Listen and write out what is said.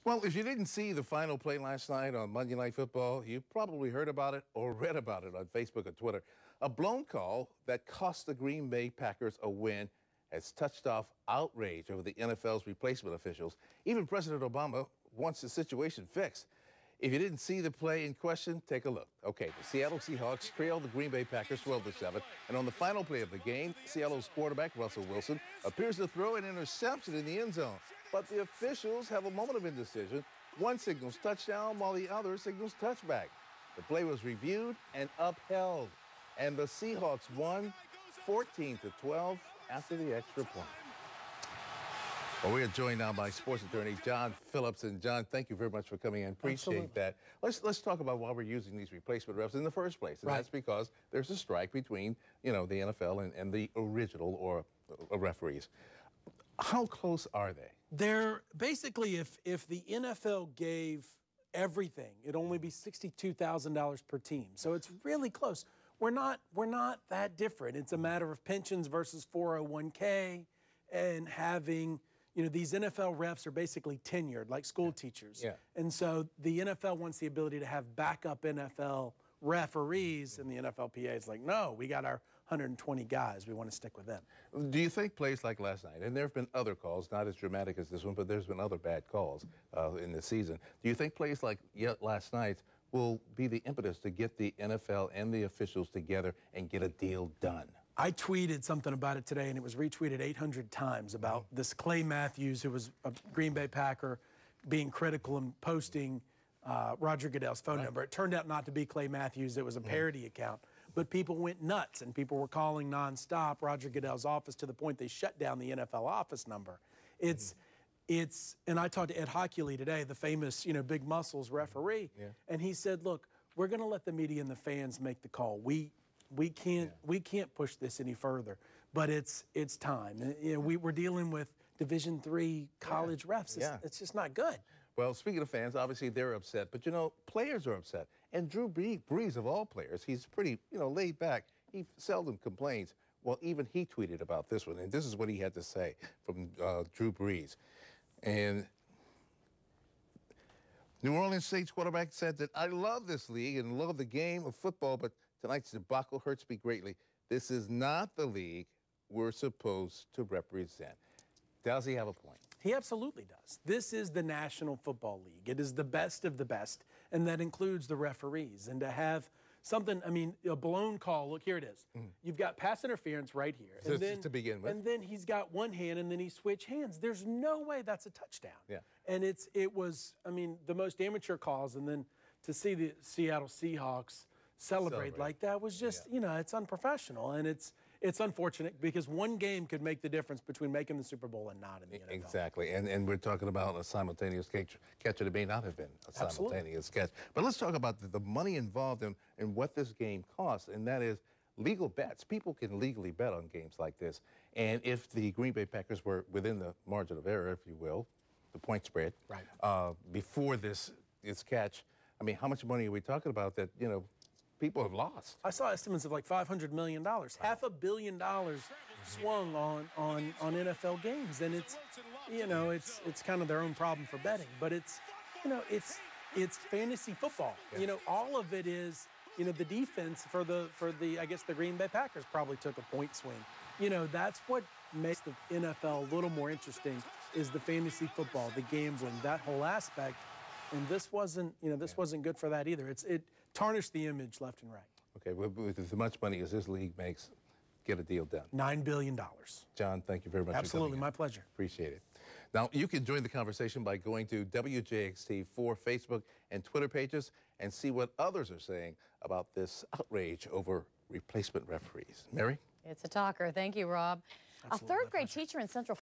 Well, if you didn't see the final play last night on Monday Night Football, you probably heard about it or read about it on Facebook or Twitter. A blown call that cost the Green Bay Packers a win has touched off outrage over the NFL's replacement officials. Even President Obama wants the situation fixed. If you didn't see the play in question, take a look. Okay, the Seattle Seahawks trailed the Green Bay Packers 12-7, and on the final play of the game, Seattle's quarterback, Russell Wilson, appears to throw an interception in the end zone. But the officials have a moment of indecision. One signals touchdown while the other signals touchback. The play was reviewed and upheld, and the Seahawks won 14-12 after the extra point. Well, we are joined now by sports attorney John Phillips. And John, thank you very much for coming in. Appreciate that. Let's talk about why we're using these replacement refs in the first place. And that's because there's a strike between, the NFL and the original or referees. How close are they? They're basically, if the NFL gave everything, it'd only be $62,000 per team. So it's really close. We're not that different. It's a matter of pensions versus 401k and having, these NFL refs are basically tenured, like school teachers. Yeah. And so the NFL wants the ability to have backup NFL referees, and the NFLPA is like, no, we got our 120 guys. We want to stick with them. Do you think plays like last night, and there have been other calls, not as dramatic as this one, but there's been other bad calls in the season. Do you think plays like last night will be the impetus to get the NFL and the officials together and get a deal done? I tweeted something about it today, and it was retweeted 800 times about this Clay Matthews, who was a Green Bay Packer, being critical and posting Roger Goodell's phone number. It turned out not to be Clay Matthews. It was a parody account. But people went nuts, and people were calling nonstop Roger Goodell's office to the point they shut down the NFL office number. And I talked to Ed Hockley today, the famous, big muscles referee, and he said, look, we're going to let the media and the fans make the call. We can't push this any further, but it's time. We're dealing with Division III college refs. It's just not good. Well, speaking of fans, obviously they're upset, but players are upset. And Drew Brees, of all players, he's pretty, laid back. He seldom complains. Well, even he tweeted about this one, and this is what he had to say from Drew Brees. And New Orleans Saints quarterback said that, I love this league and love the game of football, but tonight's debacle hurts me greatly. This is not the league we're supposed to represent. Does he have a point? He absolutely does. This is the National Football League. It is the best of the best, and that includes the referees. And to have something, a blown call, look, here it is. You've got pass interference right here. And then, to begin with. And then he's got one hand, and then he switched hands. There's no way that's a touchdown. Yeah. And it was, the most amateur calls, and then to see the Seattle Seahawks celebrate like that was just, it's unprofessional, and it's unfortunate because one game could make the difference between making the Super Bowl and not in the NFL. Exactly, and we're talking about a simultaneous catch, and it may not have been a simultaneous catch. But let's talk about the money involved in what this game costs, and that is legal bets. People can legally bet on games like this, and if the Green Bay Packers were within the margin of error, if you will, the point spread, before this catch, how much money are we talking about that, people have lost? I saw estimates of like $500 million. Half $500 million swung on NFL games, and it's kind of their own problem for betting. But it's fantasy football. All of it is the defense for the I guess the Green Bay Packers probably took a point swing. That's what makes the NFL a little more interesting is the fantasy football, the gambling, that whole aspect. And this wasn't, wasn't good for that either. It tarnished the image left and right. Okay, well, with as much money as this league makes, get a deal done. $9 billion. John, thank you very much. Absolutely, my pleasure. Appreciate it. Now, you can join the conversation by going to WJXT for Facebook and Twitter pages and see what others are saying about this outrage over replacement referees. Mary? It's a talker. Thank you, Rob. Absolutely, a third-grade teacher in Central